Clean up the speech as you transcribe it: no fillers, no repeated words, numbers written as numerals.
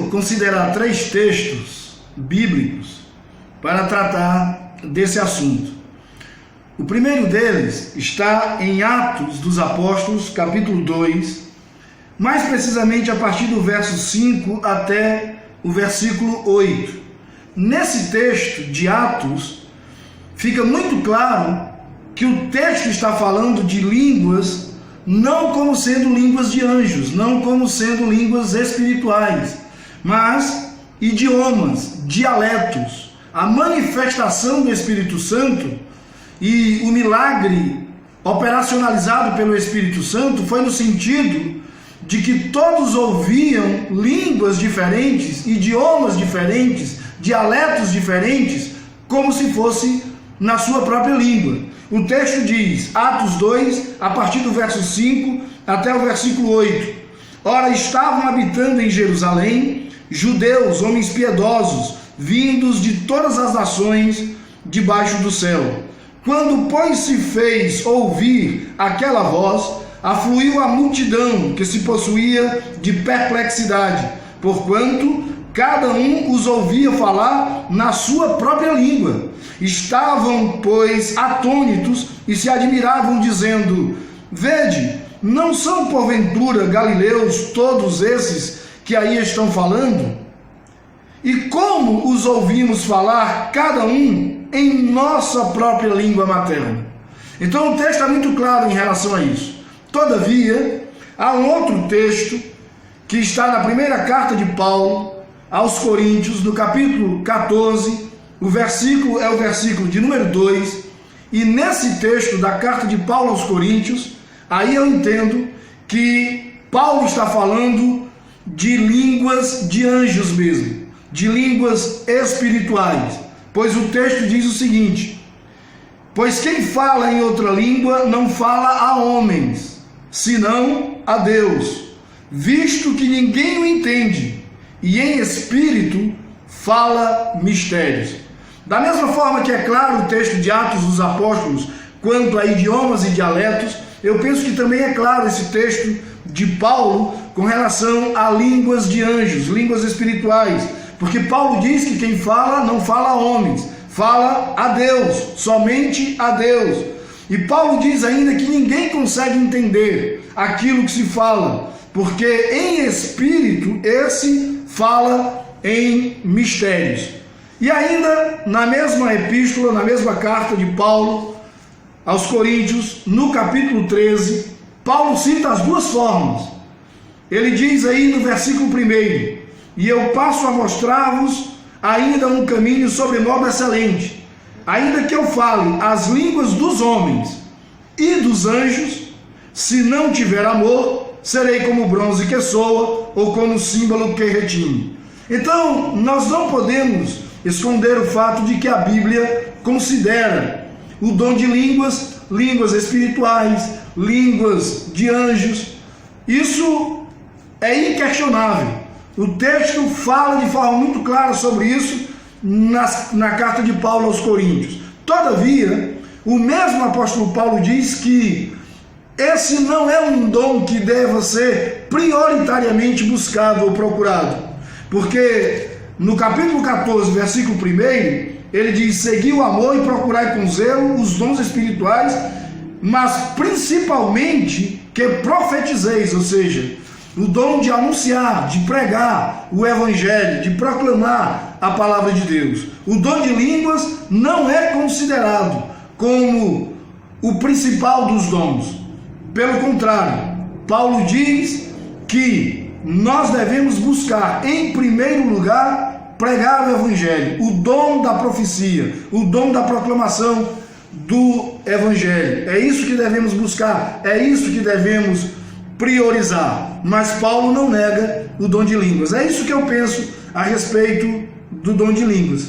considerar 3 textos bíblicos para tratar desse assunto. O primeiro deles está em Atos dos Apóstolos, capítulo 2, mais precisamente a partir do verso 5 até o versículo 8. Nesse texto de Atos, fica muito claro que o texto está falando de línguas não como sendo línguas de anjos, não como sendo línguas espirituais, mas idiomas, dialetos. A manifestação do Espírito Santo e o milagre operacionalizado pelo Espírito Santo foi no sentido de que todos ouviam línguas diferentes, idiomas diferentes, dialetos diferentes, como se fosse na sua própria língua. O texto diz, Atos 2, a partir do verso 5 até o versículo 8. Ora, estavam habitando em Jerusalém judeus, homens piedosos, vindos de todas as nações debaixo do céu. Quando, pois, se fez ouvir aquela voz, afluiu a multidão que se possuía de perplexidade, porquanto cada um os ouvia falar na sua própria língua. Estavam, pois, atônitos e se admiravam, dizendo: Vede, não são porventura galileus todos esses que aí estão falando? E como os ouvimos falar, cada um em nossa própria língua materna? Então o texto é muito claro em relação a isso. Todavia, há um outro texto que está na primeira carta de Paulo aos Coríntios, no capítulo 14, o versículo é o versículo de número 2, e nesse texto da carta de Paulo aos Coríntios, aí eu entendo que Paulo está falando de línguas de anjos mesmo, de línguas espirituais, pois o texto diz o seguinte: pois quem fala em outra língua não fala a homens, senão a Deus, visto que ninguém o entende, e em espírito fala mistérios. Da mesma forma que é claro o texto de Atos dos Apóstolos quanto a idiomas e dialetos, eu penso que também é claro esse texto de Paulo com relação a línguas de anjos, línguas espirituais, porque Paulo diz que quem fala não fala a homens, fala a Deus, somente a Deus. E Paulo diz ainda que ninguém consegue entender aquilo que se fala, porque em espírito esse fala em mistérios. E ainda na mesma epístola, na mesma carta de Paulo aos Coríntios, no capítulo 13, Paulo cita as duas formas. Ele diz aí no versículo 1: e eu passo a mostrar-vos ainda um caminho sobremodo excelente, ainda que eu fale as línguas dos homens e dos anjos, se não tiver amor, serei como bronze que soa, ou como símbolo que retine. Então, nós não podemos esconder o fato de que a Bíblia considera o dom de línguas, línguas espirituais, línguas de anjos. Isso é inquestionável. O texto fala de forma muito clara sobre isso na carta de Paulo aos Coríntios. Todavia, o mesmo apóstolo Paulo diz que esse não é um dom que deva ser prioritariamente buscado ou procurado, porque no capítulo 14, versículo 1, ele diz: segui o amor e procurai com zelo os dons espirituais, mas principalmente que profetizeis, ou seja, o dom de anunciar, de pregar o evangelho, de proclamar a palavra de Deus. O dom de línguas não é considerado como o principal dos dons. Pelo contrário, Paulo diz que nós devemos buscar, em primeiro lugar, pregar o evangelho, o dom da profecia, o dom da proclamação do evangelho. É isso que devemos buscar, é isso que devemos priorizar. Mas Paulo não nega o dom de línguas. É isso que eu penso a respeito do dom de línguas.